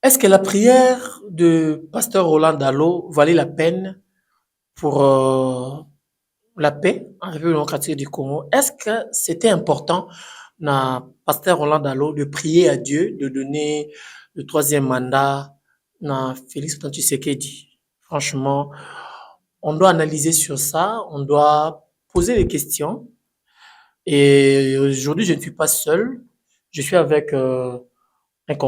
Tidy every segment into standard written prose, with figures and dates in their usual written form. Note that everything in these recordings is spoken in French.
Est-ce que la prière de pasteur Roland Dallot valait la peine pour la paix en République démocratique du Congo? Est-ce que c'était important na pasteur Roland Dallot de prier à Dieu de donner le troisième mandat na Félix Antoine Tshisekedi? Franchement, on doit analyser sur ça, on doit poser des questions. Et aujourd'hui, je ne suis pas seul. Je suis avec un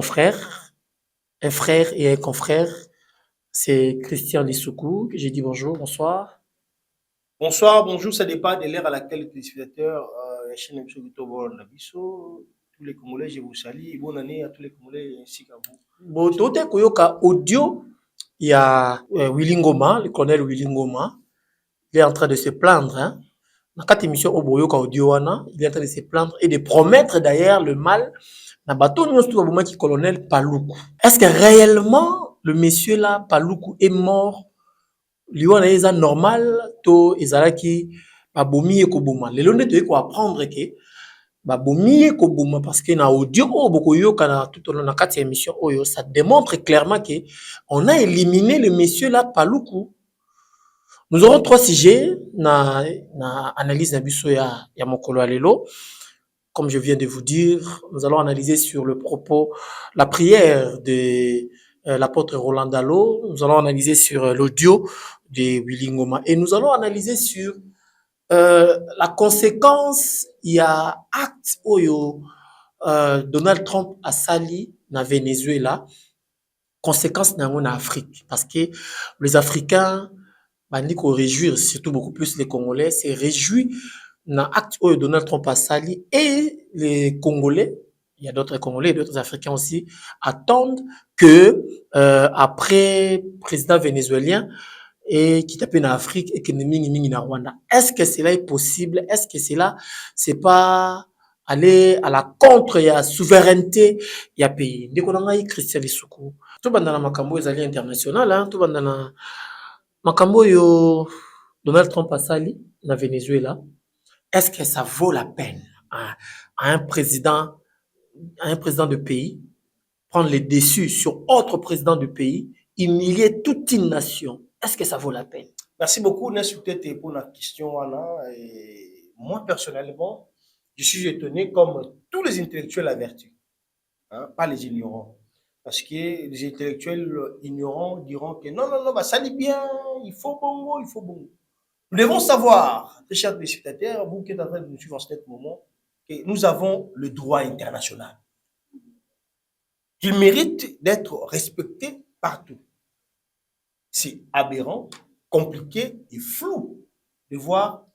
frère et un confrère. C'est Christian Lissoukou, que j'ai dit bonjour, bonsoir. Bonsoir, bonjour, ça dépend de l'ère à laquelle les téléspectateurs la chaîne M. Gutobo Nabiso, tous les Congolais, je vous salue et bonne année à tous les Congolais ainsi qu'à vous. Bon, tote koyoka audio, il y a Willy Ngoma, le colonel Willy Ngoma, il est en train de se plaindre. Hein. Dans quatre émissions au Boyoka audio, il est en train de se plaindre et de promettre d'ailleurs le mal. Na bateau, nous sommes qui colonel Paloukou. Est-ce que réellement le monsieur là, Paloukou, est mort? Liwana eza normal to ezalaki babomi ye koboma. Lelo nde toyei koapprendre ke babomi ye koboma parce que na audio oyo bokoyoka na tout au long na kati ya émission oyo, ça démontre clairement que on a éliminé le monsieur là Paloukou. Nous aurons trois sujets na analyse na biso ya mokolo ya lelo. Comme je viens de vous dire, nous allons analyser sur le propos, la prière de l'apôtre Roland Dallot. Nous allons analyser sur l'audio de Willy Ngoma. Et nous allons analyser sur la conséquence, il y a acte oyo Donald Trump a sali na Venezuela, conséquence nango na Afrique. Parce que les Africains, bandi ko réjouir, surtout beaucoup plus les Congolais, se réjouissent na acte oyo Donald Trump a sali et les Congolais, il y a d'autres Congolais et d'autres Africains aussi, attendent que après président vénézuélien et qui tape en Afrique et que mingi mingi na Rwanda. Est-ce que cela est possible? Est-ce que cela c'est pas aller à la contre ya souveraineté ya pays? Ndeko na ngai Christian Lissoukou. To banda na makambo ezali international, hein, to banda na makambo yo Donald Trump asali na Venezuela. Est-ce que ça vaut la peine à un président de pays prendre les dessus sur autre président de pays, humilier toute une nation? Est-ce que ça vaut la peine? Merci beaucoup, Ness, pour la question, Anna. Et moi, personnellement, je suis étonné comme tous les intellectuels avertis, hein, pas les ignorants. Parce que les intellectuels ignorants diront que non, non, non, bah, ça lit bien, il faut bongo, il faut bongo. Nous devons savoir, très chers téléspectateurs, vous qui êtes en train de nous suivre en ce moment, que nous avons le droit international. Il mérite d'être respecté partout. C'est aberrant, compliqué et flou de voir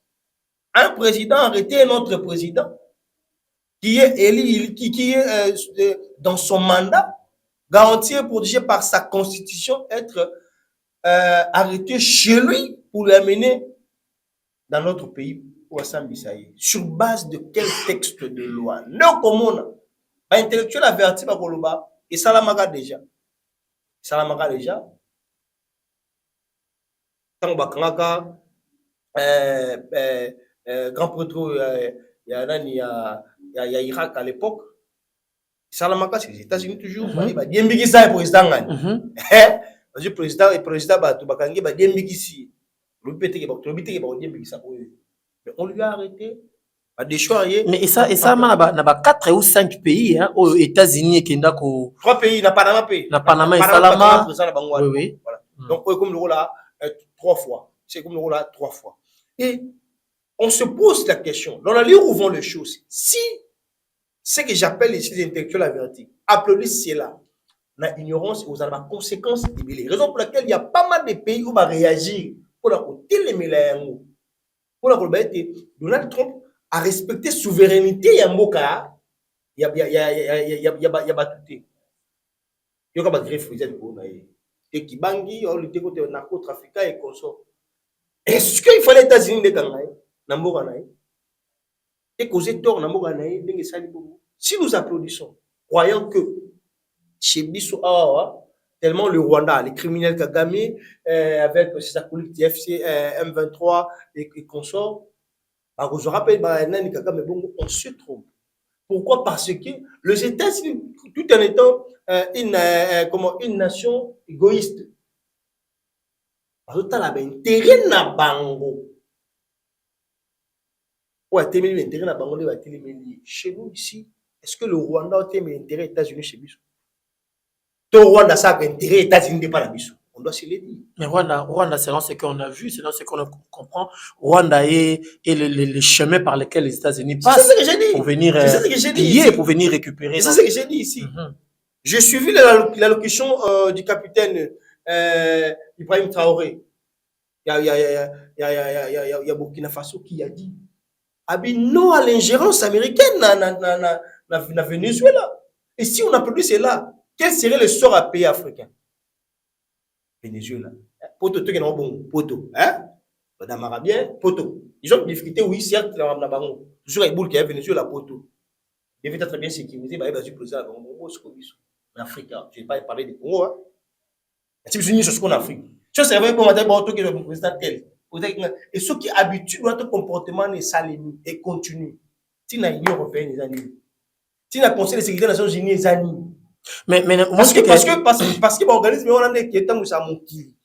un président arrêter un autre président qui est élu, qui est dans son mandat, garanti et protégé par sa constitution, être arrêté chez lui pour l'amener dans notre pays ou à Sambisaï. Sur base de quel texte de loi? Non, comme intellectuel averti par Koloba et Salamaka déjà. Salamaka déjà. Tant bakanga grand prêtre il y a Irak à l'époque. Salamaka c'est les États-Unis toujours. Bah diembikisa président ngani. Parce que président ba to bakangi ba diembikisi. Le pété qui ba diembikisa ko. Mais on lui a arrêté. Mais ça na ba 4 ou 5 pays hein aux États-Unis et Kenda ko 3 pays na Panama pays. Na Panama et Salama. Oui oui. Voilà. Donc comme le rôle là 3 fois. C'est comme le rôle là 3 fois. Et on se pose la question, dans la lieu où vont les choses, si ce que j'appelle ici les intellectuels avertis applaudissent cela, la ignorance aux conséquences des raison pour laquelle il y a pas mal de pays où on va réagir pour la côté les mélanges. Pour la côté Donald Trump a respecté la souveraineté ya mboka ya batuté. Yo ka ba greffe vous êtes pour na et qui bangi on lutter contre narcotrafiquants et consort. Est-ce qu'il fallait les États-Unis de Kangaï? Et causer tort si nous applaudissons, croyant que chez Bissou, tellement le Rwanda, les criminels Kagame, avec ses acolytes FC M23 et consorts, on se rappelle, on se trompe. Pourquoi? Parce que les États-Unis, tout en étant une nation égoïste, bazotala baintérêt na bango. Ouais, téméli intérêt na bango, chez nous ici, est-ce que le Rwanda a intérêt aux États-Unis chez nous? Tout Rwanda ça a intérêt aux États-Unis n'est pas la mission. On doit se le dire. Mais Rwanda, selon ce qu'on a vu, selon ce qu'on comprend, Rwanda est le chemin par lequel les États-Unis passent pour venir piller, pour venir récupérer. C'est ce que j'ai dit ici. J'ai suivi l'allocution du capitaine Ibrahim Traoré. Il y a Burkina Faso qui a dit non à l'ingérence américaine dans Venezuela. Et si on a produit cela, quel serait le sort à pays africain? Venezuela. Poto, tout est bon. Poto. Hein? Madame Arabien, Poto. Ils ont une difficulté, oui, certes, dans la banque. Toujours avec boule qui est Venezuela, Poto. Il devait être bien sécurisé, il va être président de la Congo. En Afrique, je ne vais pas parler du Congo. C'est une chose en Afrique. Si c'est vrai, pour moi, que le président tel. Et ceux qui habituent notre comportement et continue. Si l'Union européenne est anime. Si le Conseil de sécurité des Nations Unies est anime. Mais parce que l'organisme est en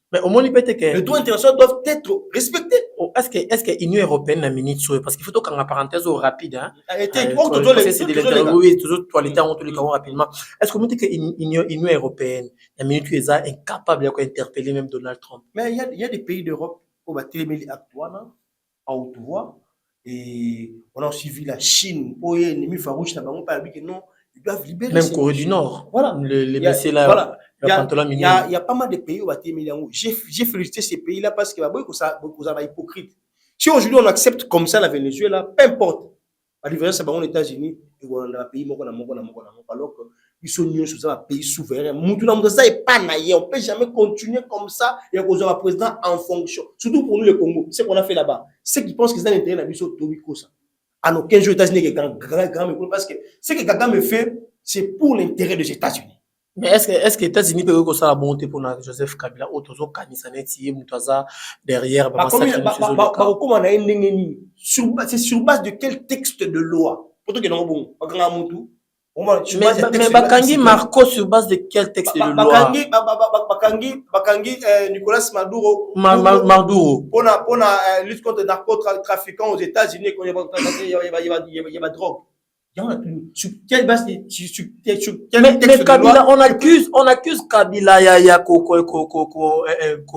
mais au moins, il peut être que les droits internationaux doivent être respectés. Est-ce que l'Union européenne a minute sur parce qu'il faut qu'en parenthèse rapide, hein. C'est de l'interview, oui, toujours toiletter en tous les cas rapidement. Est-ce que vous dites que l'Union européenne, la minute est incapable d'interpeller même Donald Trump? Mais il y a des pays d'Europe où va téléméli actuellement à haute voix et on a aussi vu la Chine pour ennemi farouche là-bas, on parle que non, ils doivent libérer. Même Corée du Nord. Voilà. Les messieurs là. Voilà. Il y a pas mal de pays où j'ai félicité ces pays-là parce que vous avez hypocrite. Si aujourd'hui on accepte comme ça la Venezuela, peu importe. La différence c'est aux États-Unis et on a un pays alors que ils sont unis sur un pays souverain. On ne peut jamais continuer comme ça et on a un président en fonction. Surtout pour nous le Congo, c'est ce qu'on a fait là-bas. Ceux qui pensent que c'est l'intérêt de la mission Tobiko ça. À nos 15 jours États-Unis qui grand parce que ce que Kagame fait, c'est pour l'intérêt des États-Unis. Mais est-ce que les États-Unis peuvent que ça la bonté pour Joseph Kabila ou toujours Kanisaneti Mutaza derrière c'est sur base de quel texte de loi? Pour que non bon, mais Bakangi Marco sur base de quel texte de loi? Bakangi Nicolas Maduro pour la lutte contre les narcotrafiquants aux États-Unis quand il y a drogue. Sur quelle base mais Kabila, on accuse Kabila ya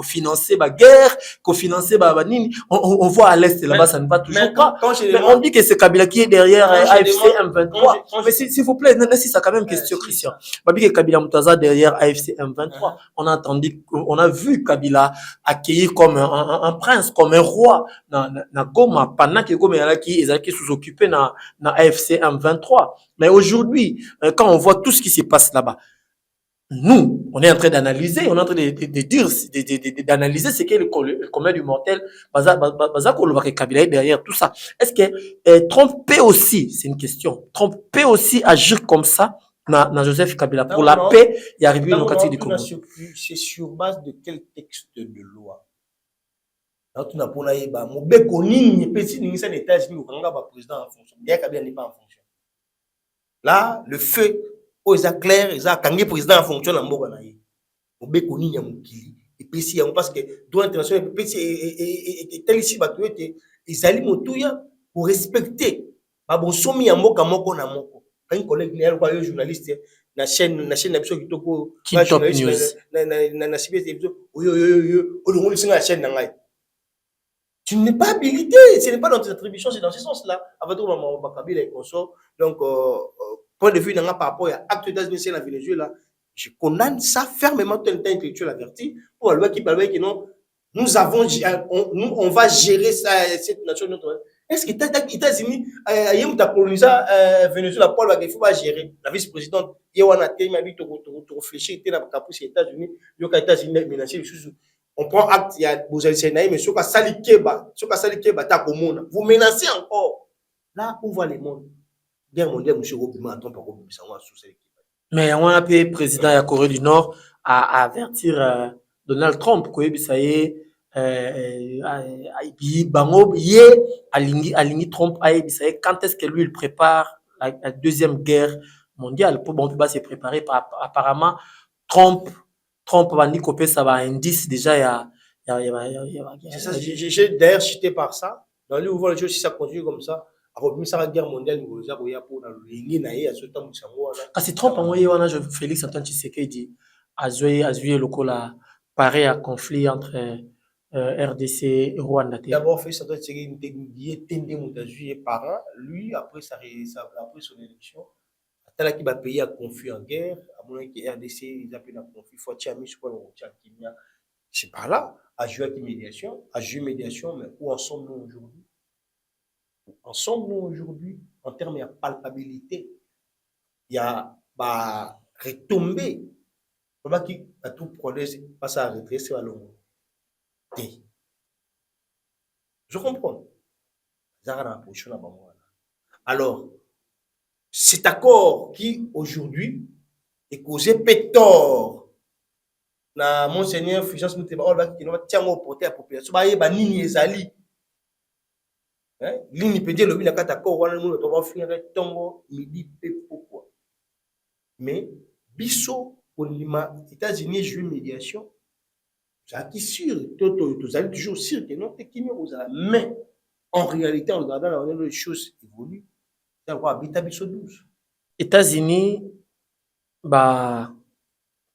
financer la guerre, financer nini. On voit à l'est là-bas ça ne va toujours pas. Mais on dit que c'est Kabila qui est derrière AFC M23. Mais s'il vous plaît, si ça quand même question Christian. Babi que Kabila Mutaza derrière AFC M23. On a vu Kabila accueillir comme un prince, comme un roi na Goma pendant que Goma est qui sous-occupé na AFC M23. Mais aujourd'hui, quand on voit tout ce qui se passe là-bas, nous, on est en train d'analyser, on est en train de dire, d'analyser ce qu'est le commun du mortel, Kabila derrière tout ça. Est-ce que Trump peut aussi, c'est une question, Trump peut aussi agir comme ça dans Joseph Kabila pour la paix et arriver au quartier du Congo? C'est sur base de quel texte de loi? Président en fonction. Kabila n'est pas en fonction. Là, le feu, ils sont clairs, ils ont kangé président en fonction de l'Ambouranaï. Au Békoni, il y a Moukili. Et puis, si, parce que, droit international, et tel ici, ils allaient Motouya pour respecter. Bon, somi ya moka moko na moko. Quand un collègue, un journaliste, na chaîne d'habitude qui toko, journaliste, na CBS, tu n'es pas habilité, ce n'est pas dans tes attributions, c'est dans ce sens-là. Avant tout, Kabila et consort. Donc, point de vue par rapport à l'acte d'États-Unis et la Venezuela, je condamne ça fermement, tel intellectuel averti, pour la loi qui parle que non, on va gérer cette nation. Est-ce que les États-Unis, ils ont colonisé Venezuela pour il faut gérer la vice-présidente, il y a un thème, il faut réfléchir, il y a les États-Unis, il y a les États-Unis menacés, les choses. On prend acte, il y a vous mais sur vous menacez encore. Là, où va le monde? Guerre mondiale, monsieur Robima, attends pas Robima, ça va sous cette équipe. Mais on a appelé le président de la Corée du Nord à avertir Donald Trump, que ça y est, Bango, aligné Trump, quand est-ce que lui il prépare la deuxième guerre mondiale. Pour bon, on peut pas se préparer. Apparemment, Trump va ni copier ça va indice déjà C'est ça, j'ai d'ailleurs cité par ça. Dans les ouvriers, les choses, si ça continue comme ça, après ça la guerre mondiale, nous allons y pour la ligne naïe à ce temps où ça parce que Trump envoyé wana Félix Antoine Tshisekedi azoué lokola pareil à conflit entre RDC et Rwanda. D'abord Félix Antoine Tshisekedi tendé moutazu parent, lui après après son élection, attends qui va payer à conflit en guerre, à moins que RDC ils appellent un conflit, faut tirer sur le Kenya. C'est par là à jouer médiation, mais où en sommes-nous aujourd'hui? En sommes-nous aujourd'hui en termes de palpabilité? Il y a retombé. Comment qui a tout produit passe à redresser à l'homme. Je comprends. Alors, cet accord qui aujourd'hui est causé pétard na monseigneur Fulgence Muteba qui va tiens porter à la population ba yeba nini ezali ligne peut dire le bila kata accord wana nous va finir tongo midi pe pourquoi mais biso pour les États-Unis jouer médiation ça qui sûr tous allez toujours sûr que non technique aux mais en réalité en regardant les choses évoluent ça va habiter biso 12 États-Unis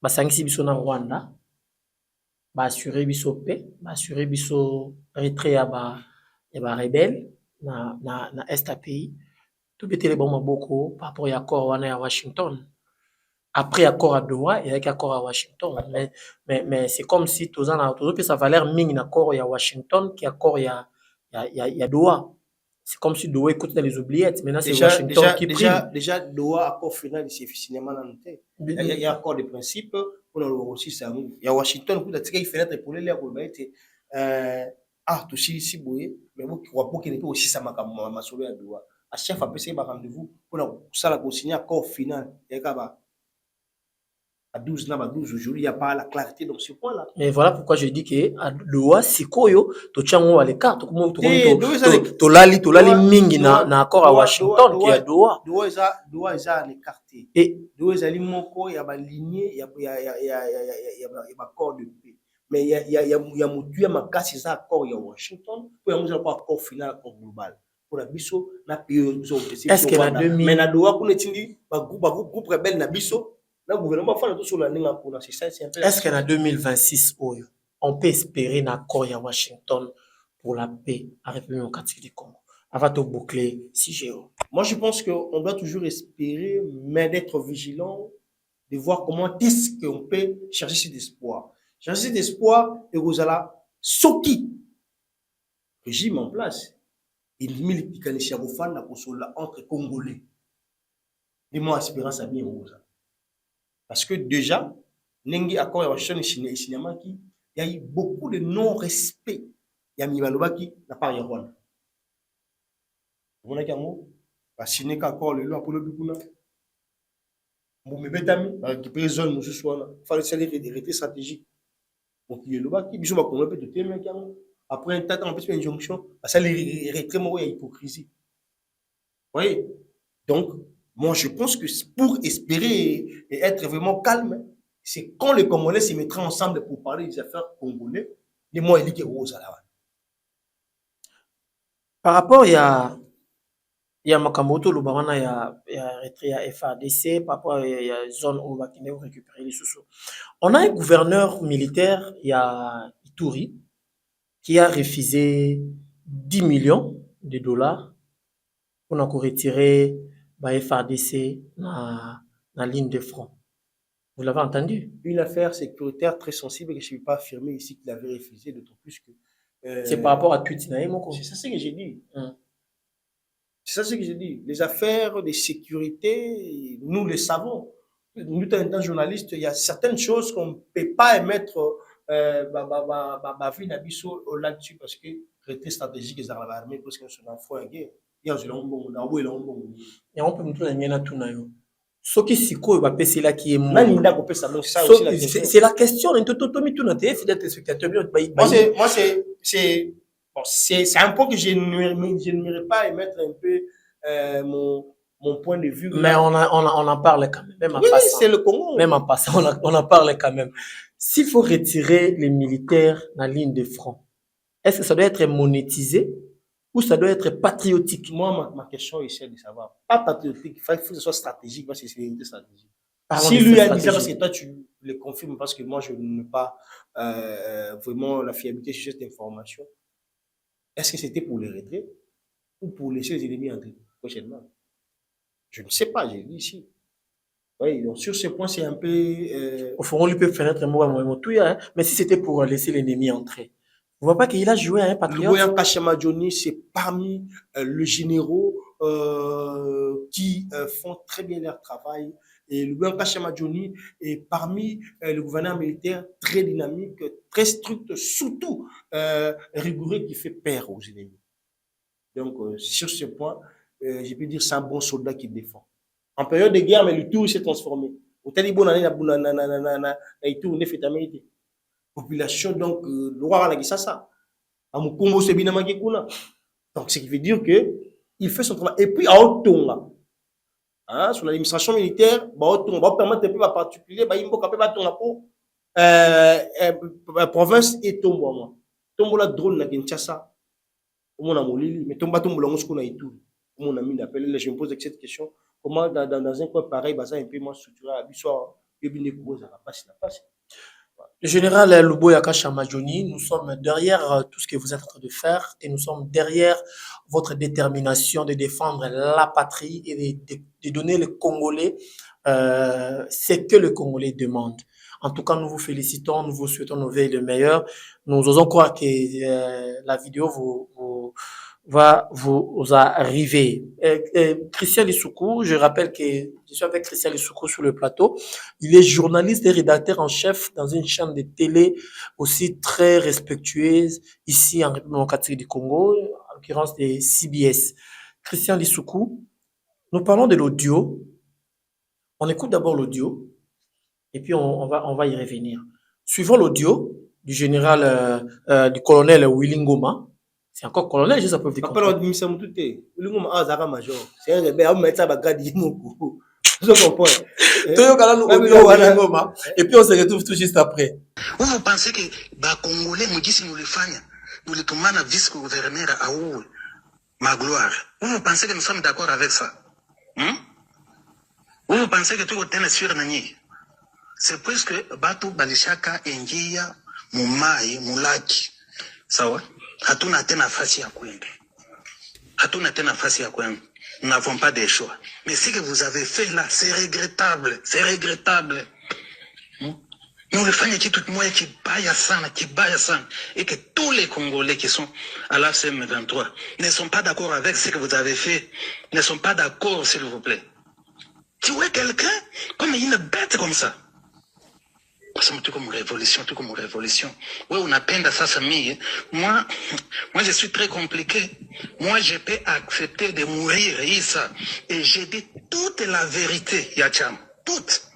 basangisi biso na Rwanda assurer biso paix assurer biso retrait ya ba rebelle na est à pays tout betele bon maboko par rapport à accord wana ya Washington après accord à Doha et avec accord à Washington mais c'est comme si tous sa valeur mingi na accord ya Washington qui accord ya Doha. C'est comme si Doha écoute dans les oubliettes. Maintenant, c'est Washington qui prime. Déjà, Doha, accord final, c'est cinéma dans le thé. Il y a accord de principe. On a aussi ça. Il y a Washington, pour il fenêtre pour les pour tout si boué, mais vous croyez pas qu'il n'est pas aussi ça ma solo à Doha. À chaque fois, c'est un rendez-vous pour ça la signer accord final. Et à 12 aujourd'hui, il n'y a pas la clarté dans ce point-là. Mais voilà pourquoi je dis que Doha sikoyo to chango à l'écart to lali mingi na accord à Washington qui est Doha. Doha est à l'écarté. Et Doha est à l'imoko il y a ba lignée il y a accord de paix. Mais il y a mutué ma casse c'est accord il y a Washington pour y a accord final accord global. Pour la biso na pays est-ce que la 2000 mais na Doha pour netindi ba groupe rebelle na biso. Est-ce qu'en 2026, on peut espérer un accord à Washington pour la paix à la République démocratique du Congo avant de boucler CGO? Moi, je pense qu'on doit toujours espérer, mais d'être vigilant, de voir comment est-ce qu'on peut chercher cet espoir. Chercher cet espoir, et vous allez Soki, régime en place, il milite entre Congolais. Et moi, espérance à bien Rosa. Parce que déjà, Nengi accord à Washington et cinéma qui il y a eu beaucoup de non-respect. Il y a Mibaloba qui n'a pas rien. Vous voyez qu'un signé accord le loi pour le Bikuna. Bon, mais Betami, récupérer zone, nous ce soir, il fallait salir des retraits stratégiques. Donc, il y a le bas qui, bisous, on peut te témoigner. Après un temps, on peut faire une injonction, ça les retraits, moi, il y a hypocrisie. Vous voyez? Donc, moi, je pense que pour espérer et être vraiment calme, c'est quand les Congolais se mettront ensemble pour parler des affaires congolais, les mots élites roses à la. Par rapport, il y a Makamoto, le baron, il y a retrait à FARDC, par rapport à la zone où on va récupérer les sous. On a un gouverneur militaire, il y a Ituri, qui a refusé 10 millions de dollars pour nous retirer FARDC dans la ligne de front. Vous l'avez entendu? Une affaire sécuritaire très sensible que je ne vais pas affirmer ici qu'il avait refusé, d'autant plus que... c'est par rapport à Tutinaï, c'est ça ce que j'ai dit. C'est ça ce que j'ai dit. Les affaires de sécurité, nous le savons. Nous, étant journalistes, il y a certaines choses qu'on ne peut pas émettre là-dessus parce que retrait stratégique dans l'armée parce qu'on se l'envoie en guerre. Et on peut me dire ce qui c'est quoi va passer là qui est moi c'est la question moi c'est un point que je n'aimerais pas émettre un peu mon point de vue. Mais on en parle quand même, même en Oui, passant. c'est le Congo. Même en passant, on en parle quand même. S'il faut retirer les militaires dans la ligne de front, est-ce que ça doit être monétisé ou ça doit être patriotique? Moi, ma question ici est de savoir. Pas patriotique, il faut que ce soit stratégique, parce que c'est une stratégique. Parlons Si de lui cette a dit ça, parce stratégie. que toi, tu le confirmes, parce que moi, je n'ai pas vraiment la fiabilité sur cette information. Est-ce que c'était pour les retraits ou pour laisser les ennemis entrer prochainement? Je ne sais pas, j'ai dit ici. Oui, donc sur ce point, c'est un peu. Au fond, on lui peut faire un mot, tout, hein. Mais si c'était pour laisser l'ennemi entrer, on voit pas qu'il a joué à un Le patriote. Boyan Kachama Johnny, c'est parmi les généraux qui font très bien leur travail. Et le Boyan Kachama Johnny est parmi le gouvernement militaire très dynamique, très strict, surtout rigoureux, qui fait peur aux ennemis. Donc, sur ce point, je peux dire que c'est un bon soldat qui défend. En période de guerre, mais le tout s'est transformé. Au Talibon, population, donc, le roi a dit ça. Donc, ce qui veut dire que il fait son travail. Et puis, à Otonga, hein, sur l'administration militaire, on va permettre un peu particulier, province et Tombo. Tombo la drone na Kinshasa, on a molili, mais Tomba Tombo la moscou na Ituri. On a mis l'appel, je me pose cette question. Comment dans un coin pareil, ça un peu moins structuré, à l'histoire, il y a une cause à la passe. Le général Luboya Kashamajoni, nous sommes derrière tout ce que vous êtes en train de faire et nous sommes derrière votre détermination de défendre la patrie et de donner les Congolais ce que le Congolais demande. En tout cas, nous vous félicitons, nous vous souhaitons nos vœux le meilleur. Nous osons croire que la vidéo va vous arriver. Christian Lissoukou, je rappelle que je suis avec Christian Lissoukou sur le plateau. Il est journaliste et rédacteur en chef dans une chaîne de télé aussi très respectueuse ici en République démocratique du Congo, en l'occurrence de CBS. Christian Lissoukou, nous parlons de l'audio. On écoute d'abord l'audio et puis on va y revenir. Suivant l'audio du général, du colonel Willy Ngoma, c'est encore colonel, je sais pas. Après, on dit ça, tout est. Willy Ngoma a major. C'est un rebelle, on met ça, bagadi, moko. Je comprends. Et puis on se retrouve tout juste après. Vous pensez que les Congolais, nous les faisons, nous les tombons à vice-gouverneur à où ma gloire. Vous pensez que nous sommes d'accord avec ça? Vous pensez que tout est sur Nani? C'est puisque Batu Balishaka Engia Mumai Mulaki. Sawa? Hatuna tena nafasi ya kwenda. Hatuna tena nafasi ya kwenda. Nous n'avons pas de choix. Mais ce que vous avez fait là, c'est regrettable. C'est regrettable. Nous le faisons qui tout le monde qui baille sana. Et que tous les Congolais qui sont à la CM23 ne sont pas d'accord avec ce que vous avez fait. Ne sont pas d'accord, s'il vous plaît. Tu vois quelqu'un comme une bête comme ça. Tout comme révolution. Ouais, on appelle ça famille. Moi, je suis très compliqué. Moi, je peux accepter de mourir, ça. Et j'ai dit toute la vérité, Yacham. Toute.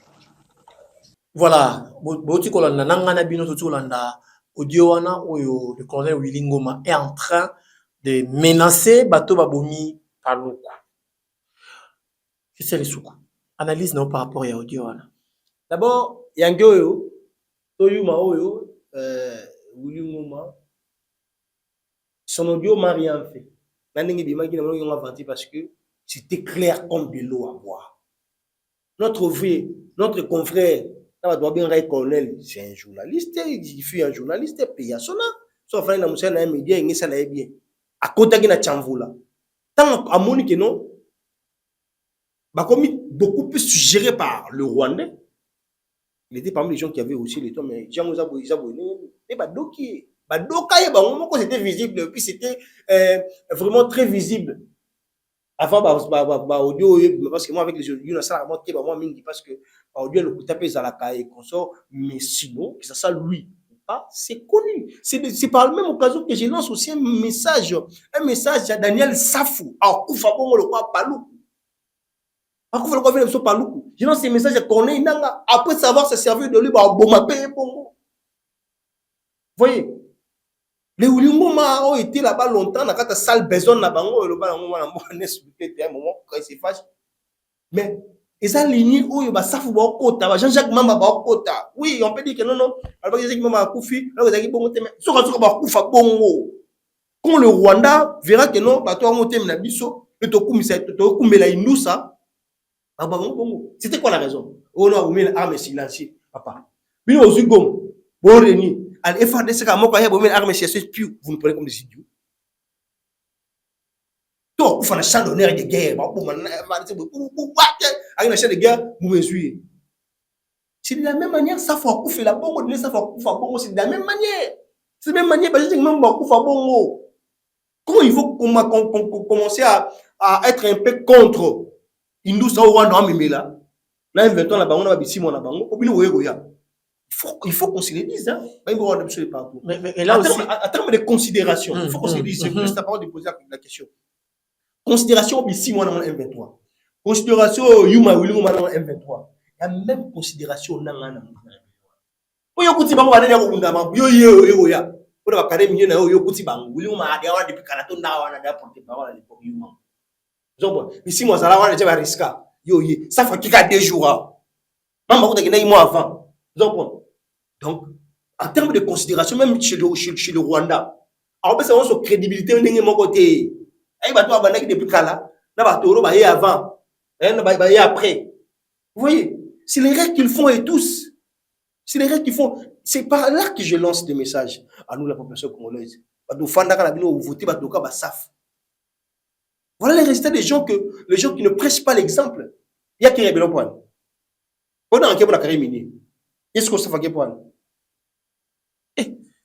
Voilà. Boti kolanda nangana bino totolanda audio wana oyo le colonel Willy Ngoma est en train de menacer bato babomi Paluku. C'est le soukou. Analyse non par rapport à audio wana. D'abord, Yangoyo, Toyuma Oyo, Willy Ngoma, son audio m'a rien fait. Parce que c'était clair comme de l'eau à boire. Notre confrère, colonel, c'est un journaliste, il fut un journaliste, payé à son âme. Sauf que il y a un média, il y a bien. À côté de la Tchamvoula. Tant à Monique, non, beaucoup plus suggéré par le Rwandais. Il était parmi les gens qui avaient aussi les temps, mais Jean Moussa et Badoki. Badoka, c'était visible, et puis c'était vraiment très visible. Avant, audio, parce que moi, avec les audios, ça parce que audio, le coup tapé à la caille consort, mais sinon, que ça soit lui ou pas, c'est connu. C'est par la même occasion que je lance aussi un message à Daniel Safou. Alors, Koufa Bongo, le quoi, Palou. Je lance un message à Corneille Nanga. Après savoir se servir de lui, bon, ma paye Bongo. Voyez? Les Wilingoma ont été là-bas longtemps, dans la salle besoin de bango, le bas un moment quand il se fâche. Mais ils ont ligné où il va savoir ba kota, Jean-Jacques Mamba ba kota. Oui, on peut dire que non non, alors Jean-Jacques Mamba a koufi, alors Jean-Jacques bongo te mais so ka ba koufa bongo. Quand le Rwanda verra que non, ba to ngote na biso, to kumisa to kumela indusa, ba bongo. C'était quoi la raison? On a mis l'arme silencieuse, papa. Bino ozugom, bo reni, al FARDC ka moko ya bo mis l'arme silencieuse, puis vous nous prenez comme des idiots. Toi, vous faites un champ d'honneur de guerre. Avec un champ de guerre, vous me suivez. C'est de la même manière, ça faut couper la bongo, ça faut couper la bongo, c'est de la même manière. C'est de la même manière, parce que même couper la bongo. Comment il faut commencer à être un peu contre Indus au Rwanda, mais là, là, 20 ans, la bango, on a 6 mois, la bango, il faut qu'on se le dise, hein. Mais là aussi, en termes de considération, il faut qu'on se le dise. C'est juste la parole de poser la question. Considération ici moi dans M23. Considération Yuma William dans M23. Il y a même considération dans la Oyo kuti bango banene ko bunda ma yo ya. Pour la académie na yo kuti bango William a dia wana depuis kanato na wana da porter parole à l'époque Yuma. Zombo, ici moi ça la wana déjà risquer. Yo ça fait qu'il y a 2 jours. Maman ko de mois avant. Zombo. Donc en termes de considération même chez le Rwanda, on peut savoir son crédibilité ndenge mon côté. Aïe, bateau abandonné depuis Kala, n'a pas taureau, bah, avant, bah, après. Vous voyez, c'est les règles qu'ils font et tous. C'est les règles qu'ils font. C'est par là que je lance des messages à nous, la population congolaise. Voilà les résultats des gens qui ne prêchent pas l'exemple. Il y a qui est bon point. Pendant qu'il y a la carrière minière, est-ce qu'on se fait point?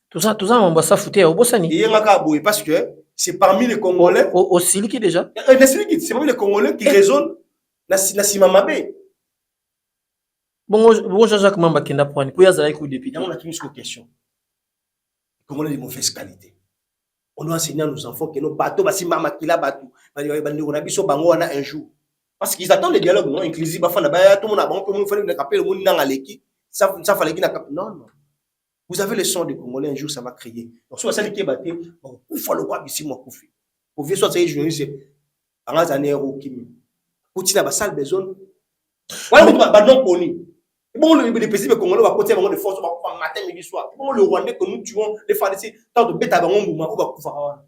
Tout ça, on va s'affouter au Bossani. Il y a parce que c'est parmi les Congolais. Au Siliki déjà. C'est parmi les Congolais qui raisonnent na Simamabe. Bon, Jean-Jacques Mamba Kenda Point. Pour y avoir des députés. On a une seule question. Les Congolais de mauvaise qualité. On doit enseigner à nos enfants que nos bateaux, si mama kila bateau, on a biso bango wana un jour. Parce qu'ils attendent le dialogue non inclusif. Tout le monde a bon, tout le monde fait capter le monde dans la leki. Ça fallait qu'il n'a pas. Non. Vous avez le son des Congolais, un jour ça va crier. Donc, soit ça qui est battu, il faut le voir ici, moi, Koufi. Pour voir soit ça y est, journaliste, en un année, au Kimi. Pour tirer la salle besoin. Voilà, bah non, poni. Bon, les pays Congolais, on va côté de force, on va matin, midi, soir. Bon, le Rwandais que nous tuons, les femmes ici, tant de bêtes à Bangon, on va pouvoir.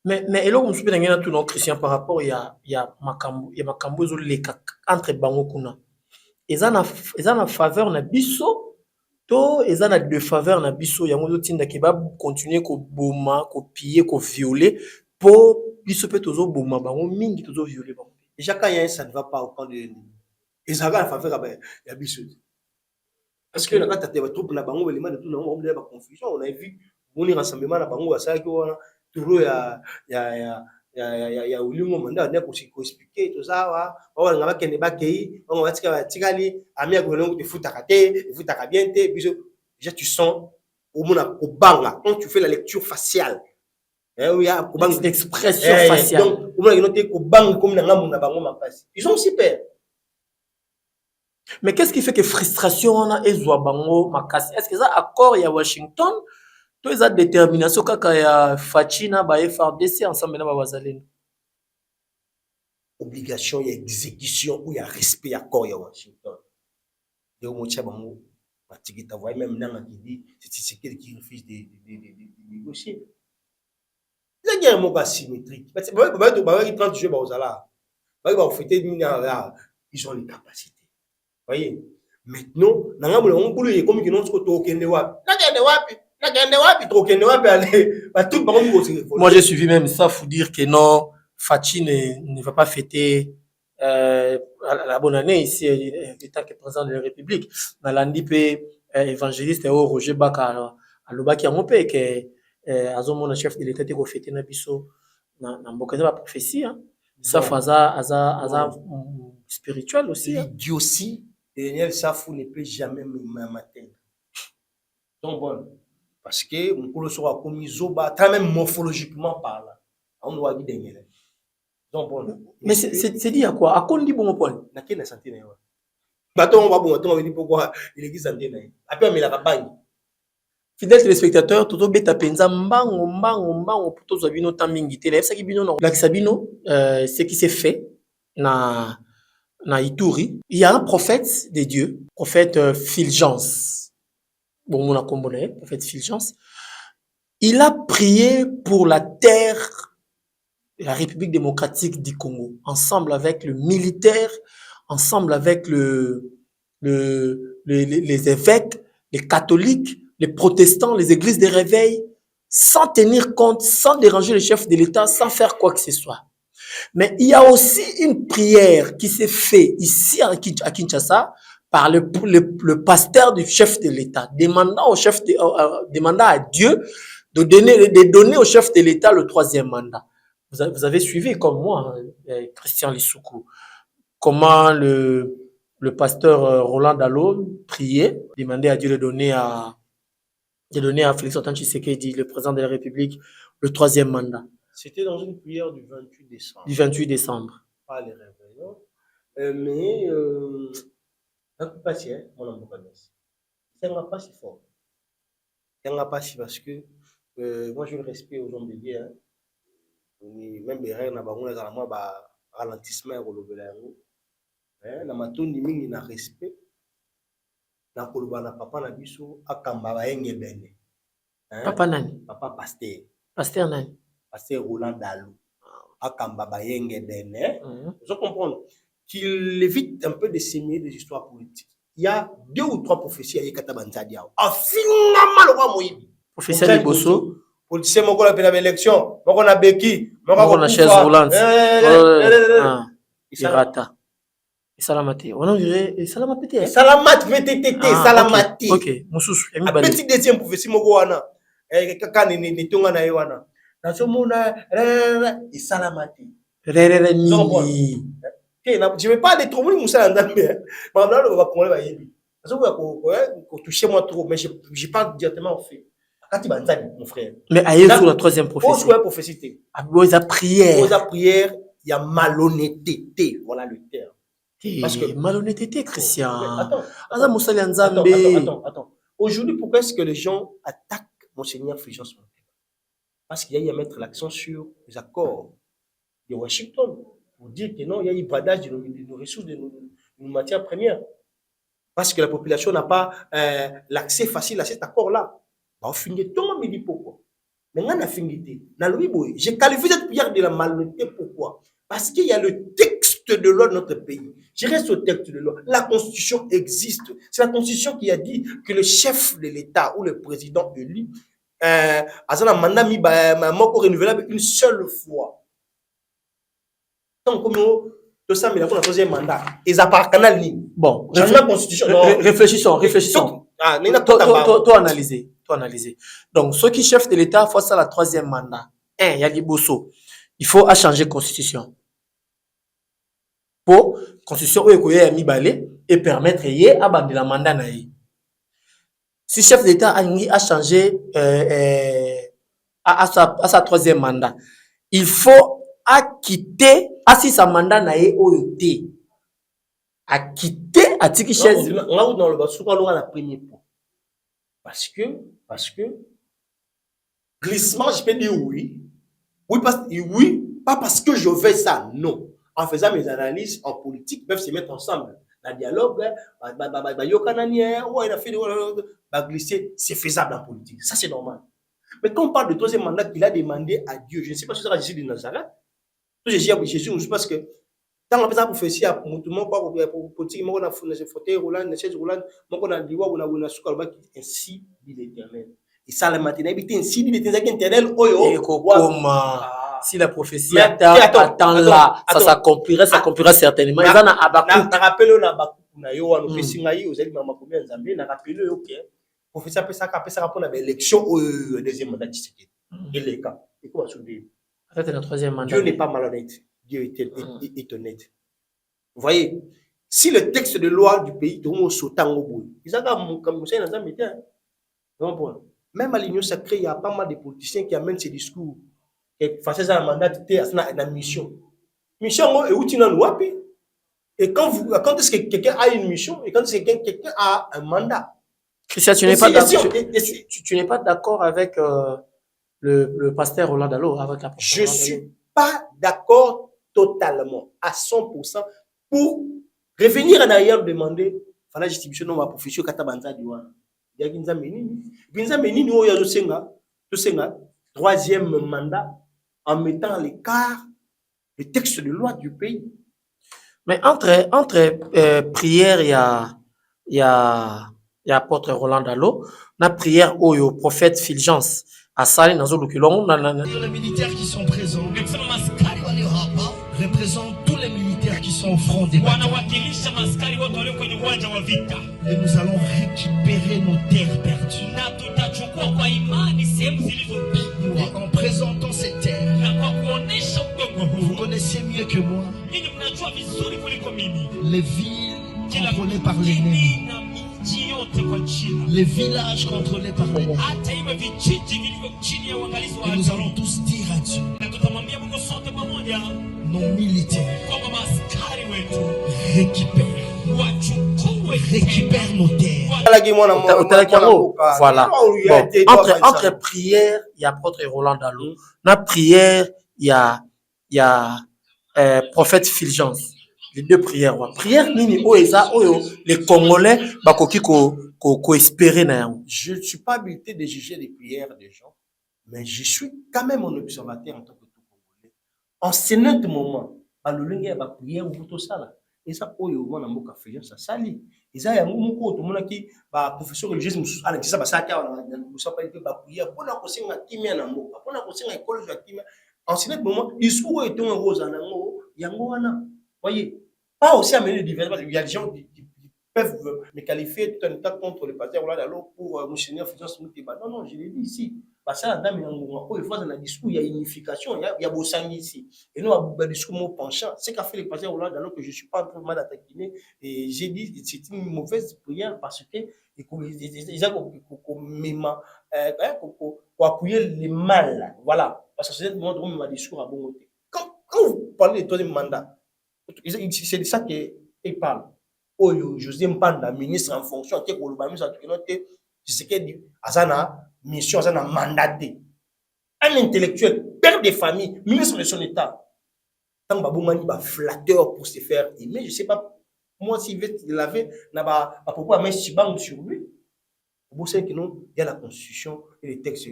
Mais là, on se peut tout non Christian par rapport, il y a Makambo, entre Bango Kuna. Ils ont une faveur, na biso. To ezana de faveur na biso yango zotinda ke ba continuer ko boma ko piller ko violer pour biso pe tozo boma bango mingi tozo violer bango déjà quand il y a ça ne va pas au camp de ezaka la faveur ya biso parce que quand tu as des troupes na bango belima de tout na on a confusion on a vu moni rassemblement na bango ça ki wana turo ya ulingo manda na ko expliquer tout ça wa ngaba kende ba kei on va tikali ami ya kolongo te futaka bien te biso déjà tu sens au mona ko banga quand tu fais la lecture faciale oui ya ko banga l'expression faciale donc au mona noter ko banga comme na ngamuna bango mapasi ils sont super. Mais qu'est-ce qui fait que frustration on a ezwa bango makasi? Est-ce que ça accord ya Washington? Tous les détermination kaka ya Fachina ba FARDC ensemble na bazalendo. Obligation et exécution ou il y a respect accord ya Washington. Et au motia bango patikita voix même nanga qui dit c'est quelqu'un qui refuse de négocier. La guerre mo ba symétrique. Parce que ba 30 jours ba ozala. Ba fêter ils ont les capacités. Voyez. Maintenant nanga mo on pour le comme que non ko to kende wapi. Na kende wapi? Moi, j'ai suivi même ça, faut dire que non, Fachi ne va pas fêter la bonne année ici, étant que président de la République. Dans l'Andipé, évangéliste Roger Baka, à l'Obaki à mon père, que Azomon, chef de l'État, qui a fêté Nabiso, dans la prophétie. Ça, faza spirituel aussi. L'idiotie, Daniel Safou ne peut jamais m'atteindre. Donc, bon. Parce que mon colo sera commis zoba, même morphologiquement parlant. On doit dire donc bon. Mais c'est dit à quoi? À quoi on dit bon point? Na qui na santé na yo. Baton on va bon, on va dire pourquoi il existe santé na yo. Après on met la campagne. Fidèles téléspectateurs, tout beta penza mbango pour tous abino tambingi télé. Ça qui bino non. La sabino ce qui s'est fait na na Ituri, il y a un prophète de Dieu, prophète Fulgence. Bon, on a combiné, prophète Fulgence. Il a prié pour la terre de la République démocratique du Congo, ensemble avec le militaire, ensemble avec les évêques, les catholiques, les protestants, les églises de réveil, sans tenir compte, sans déranger le chef de l'État, sans faire quoi que ce soit. Mais il y a aussi une prière qui s'est faite ici à Kinshasa par le pasteur du chef de l'État, demandant à Dieu de donner au chef de l'État le 3e mandat. Vous avez suivi comme moi, Christian Lissoukou, comment le pasteur Roland Dallot priait, demandait à Dieu de donner à Félix Antoine Tshisekedi, le président de la République, le 3e mandat. C'était dans une prière du 28 décembre. Du 28 décembre. Pas les réveillons. Mais, un peu patient, mon amour. Ça ne va pas si fort. Ça ne va pas si parce que moi, je le respecte aux hommes de Dieu. Hein. Même les règles, on a ralentissement au lobelaire. Na matondi mingi na respect. Na koloba na papa na biso akamba ba yenge bene. Papa nani? Papa pasteur. Pasteur nani? Pasteur Roland Dallot. Akamba ba yenge bene. Vous comprenez qu'il évite un peu de s'aimer des histoires politiques. Il y a 2 ou 3 prophéties à Yekata Banzadia. Finalement, le roi Moïbi. Professeur Liboso. Politicien, mon a fait l'élection. Mon a Beki. Mon a chaise roulante. Irata. Salamate. On dirait Salamate. Salamate, VTTT, Salamate. Ok, Moussous. Petit deuxième prophétie, Mogoana. Kakane, Nitonga na Yoana. Nazomona, Salamate. Rere Nini. Je ne vais pas aller trop loin, Moussa Ndambe. Maintenant, on va prendre la Yébi. Parce que toucher moi trop, mais je parle directement au fait. Quand il va mon frère. Mais ailleurs sur la 3e prophétie. Pour prophétie. À Boza prière. Boza prière, il y a malhonnêteté. Voilà le terme. Parce que malhonnêteté, Christian. Attends. Attends. Aujourd'hui, pourquoi est-ce que les gens attaquent Monseigneur Fulgence? Parce qu'il y a à mettre l'accent sur les accords de Washington. Pour dire que non, il y a un bradage de nos ressources, de nos matières premières. Parce que la population n'a pas l'accès facile à cet accord-là. On finit tout le monde me dit pourquoi. Mais on a fini. J'ai qualifié cette prière de la malhonnêteté. Pourquoi? Parce qu'il y a le texte de loi de notre pays. Je reste au texte de loi. La Constitution existe. C'est la Constitution qui a dit que le chef de l'État ou le président élu a un mandat renouvelable une seule fois. Donc, comme tout ça, mais la troisième mandat, ils appartiennent canal ligne. Bon, constitution. Réfléchissons. Toi analyser. Donc, ceux qui chefs de l'État font ça la 3e mandat. Il y a Liboso. Il faut changer constitution. Pour constitution où il y a mis balai et permettre à abandonner la mandat naï. Si chef d'État a changé à sa 3e mandat, il faut acquitter si sa mandat naï oyoté. Acquitter à tiki chaise. Là où dans le basou on a la première point. Parce que glissement, je peux dire oui. Oui, pas parce que je veux ça, non. En faisant mes analyses en politique, ils peuvent se mettre ensemble. La dialogue, glisser, c'est faisable en politique. Ça, c'est normal. Mais quand on parle de 3e mandat qu'il a demandé à Dieu, je ne sais pas si c'est Jésus de Nazareth. Jésus, je pense que dans la présence prophétie, tout le monde parle pour politique, on a fait fauteuil roulant, une chaise roulante, on a dit, on a ainsi dit l'Éternel. Et ça, la matinée, ainsi dit l'Éternel, si la prophétie attend là, ça s'accomplira certainement. Il va na Abakouk. Na rappelé on Abakouk na yo anu pesinga yo zeli mama combien nzambe na rappelé OK. Prophétie après ça pour la élection au 2e mandat de Tshisekedi. Et les cas. Et quoi soulever? En fait, le 3e mandat. Dieu n'est pas malhonnête. Dieu est honnête. Vous voyez, si le texte de loi du pays tout le monde sautant au bout. Ils ont comme ça dans un même à l'Union sacrée, il y a pas mal de politiciens qui amènent ces discours. Face à un mandat, la mission. Mission, et quand est-ce que quelqu'un a une mission, et quand est-ce que quelqu'un a un mandat? Christian, tu n'es pas d'accord avec le pasteur Roland Dallot, avec la Je ne suis pas d'accord totalement, à 100%, pour Revenir en arrière, demander, fallait distribution de ma profession katabanza diwana. Il y a Ginza Menini. Ginza Menini, oh, ya Senga, troisième mandat, en mettant à l'écart les textes de loi du pays. Mais entre prière, il y a apôtre Roland Dalo, la prière au prophète Fulgence, à Salé, dans les militaires qui sont présents représentent tous les militaires qui sont au front des batailles. Et nous allons récupérer nos terres perdues. Et en présentant ces terres, vous connaissez mieux que moi les villes contrôlées par l'ennemi, les villages contrôlés par l'ennemi. Et nous allons tous dire à Dieu, nos militaires récupèrent nos terres. Voilà. Bon, entre prière, il y a apôtre Roland Dalo. La prière, il y a prophète Fulgence. Les deux prières. Prière nini oeza oyo les Congolais bakoki ko espérer na yango. Je ne suis pas habilité de juger les prières des gens, mais je suis quand même un observateur en tant que tout Congolais. En ce moment, le lingue ba prière ou tout ça là. Et ça oyo mona mboka Fulgence ça sali. Eza yango moko to mona ki ba professeur religieuse musu ala kisa ba saka na musa pa ba prière pona ko singa kimia na mboka pona ko singa école de kimia. En ce moment, discours est un rose en ango yango wana. Voyez, pas aussi amener le divergence parce qu'il y a des gens qui peuvent me qualifier tout un tas contre le pasteur là alors pour Monseigneur Fulgence Muteba. Non, je l'ai dit ici. Parce que la dame yango il faut dans le discours il y a unification, il y a bosangi ici. Et nous un discours mon penchant, c'est qu'a fait le pasteur là alors que je suis pas en train de m'attaquer et j'ai dit c'est une mauvaise prière parce que ils ont même pour appuyer les mal. Voilà, parce que c'est le moment où on discours à bon côté. Quand vous parlez de troisième mandat, c'est de ça qu'il parle. Oh, José Mpanda, ministre en fonction, qui est pour le ministre, c'est ce qu'il dit. Azana, mission, Azana mandaté. Un intellectuel, père de famille, ministre de son État. Tant Baboumani va flatteur pour se faire aimer, je ne sais pas, moi, s'il avait, pourquoi mettre Chibang sur lui. Vous savez que non, il y a la Constitution et les textes.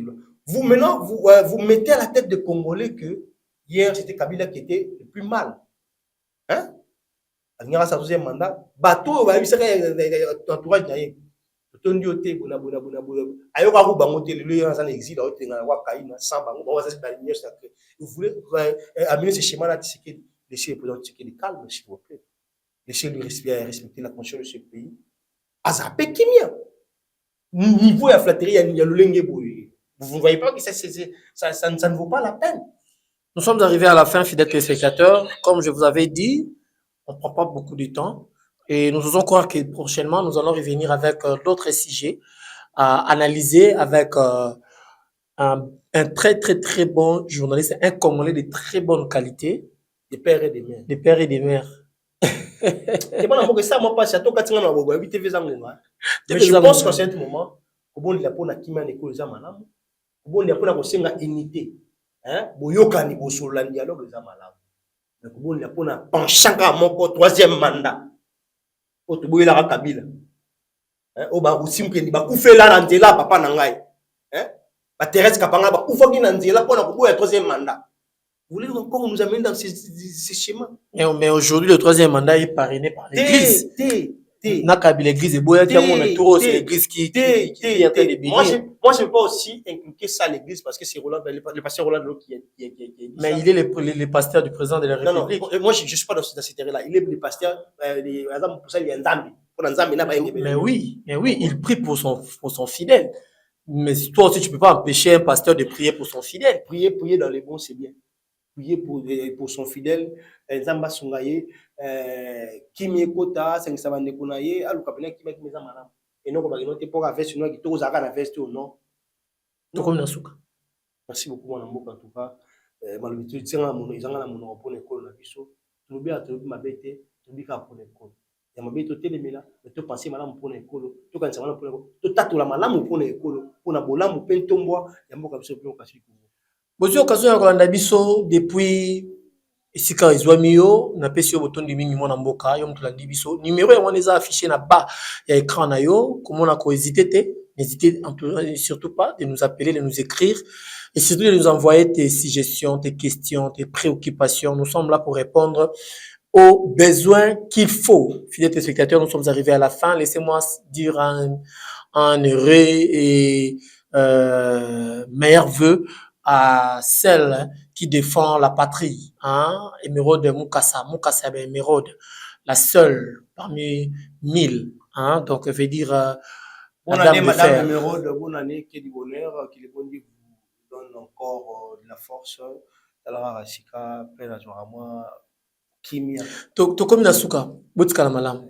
Vous, maintenant, vous mettez à la tête des Congolais que hier, c'était Kabila qui était le plus mal. Hein? Il y a un deuxième mandat. Bateau, il y a un entourage derrière. Il y a un exil, vous voulez amener ce schéma-là, laissez le président Tshisekedi calme, s'il vous plaît. Laissez-lui respecter la conscience de ce pays. Azapé Kimia. Niveau de la flatterie, il y a le lingue. Vous ne voyez pas que ça ne vaut pas la peine. Nous sommes arrivés à la fin, fidèles téléspectateurs. Comme je vous avais dit, on ne prend pas beaucoup de temps. Et nous osons croire que prochainement, nous allons revenir avec d'autres sujets à analyser avec un très, très, très bon journaliste, un Congolais de très bonne qualité. Des pères et des mères. Des pères et des mères. Mais je pense qu'en ce moment, au il y a pour la kimia l'école za malamu, au il y a pour la kosenga unité, hein, boyoka ni bosola dialogue za malamu. Mais au il y a pour la penchanga moko troisième mandat. O to boyela ka Kabila. Hein, o ba usimke ni ba kufela na nzela papa na ngai. Hein? Ba Thérèse Kapanga ba kufoki na nzela pour na koboya troisième mandat. Vous voulez encore nous amener dans ces schémas? Mais aujourd'hui, le troisième mandat est parrainé par l'église. L'église est boya, c'est l'église qui est en train de bénir. Moi, je ne peux pas aussi inculquer ça à l'église parce que c'est Roland, le pasteur Roland qui a dit mais ça. Il est le pasteur du président de la République. Non, moi, je ne suis pas dans cette terre-là. Il est le pasteur, pour ça, il y a un Zambi. Mais oui, il prie pour son fidèle. Mais toi aussi, tu ne peux pas empêcher un pasteur de prier pour son fidèle. Prier dans les bons, c'est bien. Prier pour son fidèle, Zamba Sungaye, Kimi Kota, Sengsabande Kunaye, Alukapena Kimi Meza Malam. Et non, comme il pour la veste, nous qui tous à la veste ou non. Merci beaucoup, mon amour, en tout cas. Malheureusement, ils ont un mon pour l'école, la biseau. Tu nous bien, tu m'as bêté, tu dis qu'à pour l'école. Il y a ma bête au téléméla, mais tu penses madame pour l'école, tu quand ça va pour l'école, tu t'as tout la madame pour l'école, pour la bolam ou pentombois, il y a mon comme ça pour le casse. Bonjour, occasion à Rolanda Bisso depuis esika ezwami yo napesi yo botondi mingi mwana mboka yo moto landi biso numéro yango wana eza affiché na bas ya écran na yo komona kohésite te n'hésitez surtout pas de nous appeler, de nous écrire et surtout de nous envoyer tes suggestions, tes questions, tes préoccupations. Nous sommes là pour répondre aux besoins qu'il faut. Fidèles téléspectateurs, nous sommes arrivés à la fin. Laissez-moi dire un heureux et meilleur vœu à celle qui défend la patrie. Hein? Émeraude Mukasa, Mukasa Émeraude, la seule parmi 1000. Hein? Donc, je veux dire... bonne année, Madame Émeraude, bonne année, que du bonheur, que le bon Dieu vous donne encore de la force. Alors, Rasika, plein à moi, Kimia. Tokomi Nasuka, Boutska la Malam.